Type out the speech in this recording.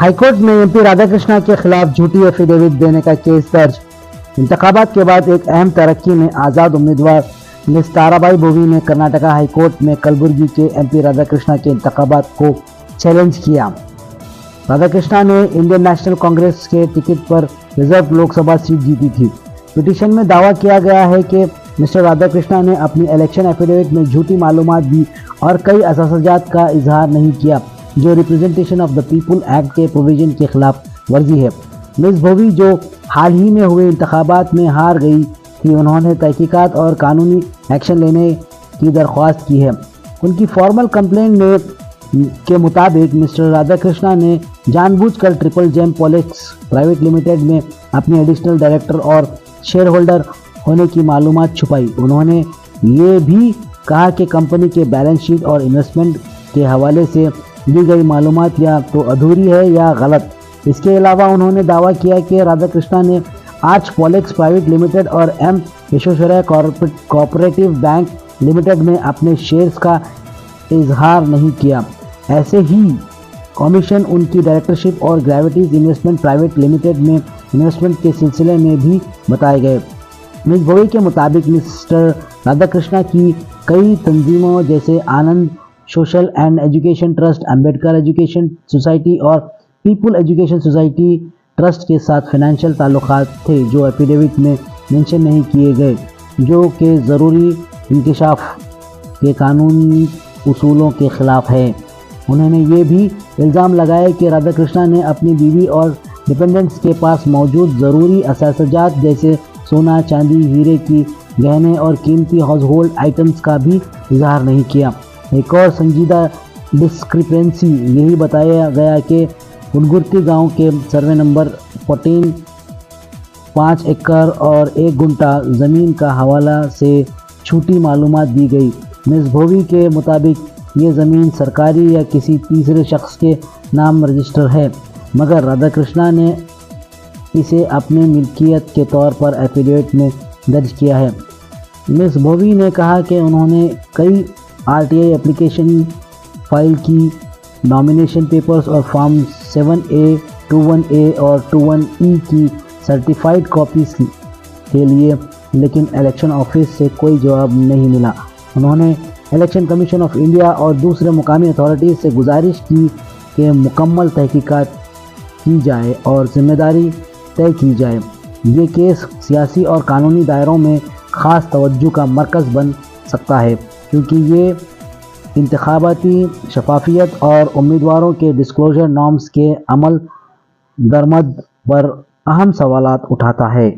High court میں M P Radha Krishna کے خلاف جھوٹی ایفیڈیوٹ دینے کا کیس درج۔ انتخابات کے بعد ایک اہم ترقی میں آزاد امیدوار مس تارابائی بھووی نے کرناٹکا ہائی کورٹ میں کلبرگی کے ایم پی رادھا کرشنا کے انتخابات کو چیلنج کیا۔ رادھا کرشنا نے انڈین نیشنل کانگریس کے ٹکٹ پر ریزرو لوک سبھا سیٹ جیتی تھی۔ پٹیشن میں دعویٰ کیا گیا ہے کہ مسٹر رادھا کرشنا نے اپنی الیکشن ایفیڈیوٹ میں جھوٹی معلومات دی اور کئی احساسات کا اظہار نہیں کیا جو representation of the people act کے پروویژن کے خلاف ورزی ہے۔ مس بھووی جو حال ہی میں ہوئے انتخابات میں ہار گئی تھی، انہوں نے تحقیقات اور قانونی ایکشن لینے کی درخواست کی ہے۔ ان کی فارمل کمپلینٹ کے مطابق مسٹر رادھا کرشنا نے جان بوجھ کر ٹرپل جیم پالیکس پرائیویٹ لمیٹڈ میں اپنے ایڈیشنل ڈائریکٹر اور شیئر ہولڈر ہونے کی معلومات چھپائی۔ انہوں نے یہ بھی کہا کہ کمپنی کے بیلنس شیٹ اور انویسٹمنٹ کے حوالے سے دی گئی معلومات یا تو ادھوری ہے یا غلط۔ اس کے علاوہ انہوں نے دعویٰ کیا کہ رادھا کرشنا نے آرچ پالیکس پرائیویٹ لمیٹڈ اور ایم وشویسورایا کوآپریٹو بینک لمیٹڈ میں اپنے شیئرز کا اظہار نہیں کیا۔ ایسے ہی کمیشن ان کی ڈائریکٹرشپ اور گریویٹیز انویسٹمنٹ پرائیویٹ لمیٹڈ میں انویسٹمنٹ کے سلسلے میں بھی بتائے گئے۔ مس بھووی کے مطابق مسٹر رادھا کرشنا کی کئی تنظیموں جیسے Anand social and education trust, Ambedkar education society اور پیپل ایجوکیشن سوسائٹی ٹرسٹ کے ساتھ فنانشل تعلقات تھے جو ایفیڈیوٹ میں مینشن نہیں کیے گئے، جو کہ ضروری انکشاف کے قانونی اصولوں کے خلاف ہے۔ انہوں نے یہ بھی الزام لگایا کہ رادھا کرشنا نے اپنی بیوی اور ڈپینڈنٹس کے پاس موجود ضروری احساسات جیسے سونا، چاندی، ہیرے کی گہنے اور قیمتی ہاؤس ہولڈ آئٹمز کا بھی اظہار نہیں کیا۔ ایک اور سنجیدہ ڈسکرپنسی یہی بتایا گیا کہ انگرتی گاؤں کے سروے نمبر 14 5 ایکڑ اور 1 گنٹا زمین کا حوالہ سے جھوٹی معلومات دی گئی۔ مس بھووی کے مطابق یہ زمین سرکاری یا کسی تیسرے شخص کے نام رجسٹر ہے، مگر رادھا کرشنا نے اسے اپنے ملکیت کے طور پر ایفیڈیوٹ میں درج کیا ہے۔ مس بھووی نے کہا کہ انہوں نے کئی RTI اپلیکیشن فائل کی، نامینیشن پیپرز اور فارم 7A، 21A اور 21E کی سرٹیفائیڈ کاپیز کے لیے، لیکن الیکشن آفس سے کوئی جواب نہیں ملا۔ انہوں نے الیکشن کمیشن آف انڈیا اور دوسرے مقامی اتھارٹیز سے گزارش کی کہ مکمل تحقیقات کی جائے اور ذمہ داری طے کی جائے۔ یہ کیس سیاسی اور قانونی دائروں میں خاص توجہ کا مرکز بن سکتا ہے کیونکہ یہ انتخاباتی شفافیت اور امیدواروں کے ڈسکلوزر نارمز کے عمل درآمد پر اہم سوالات اٹھاتا ہے۔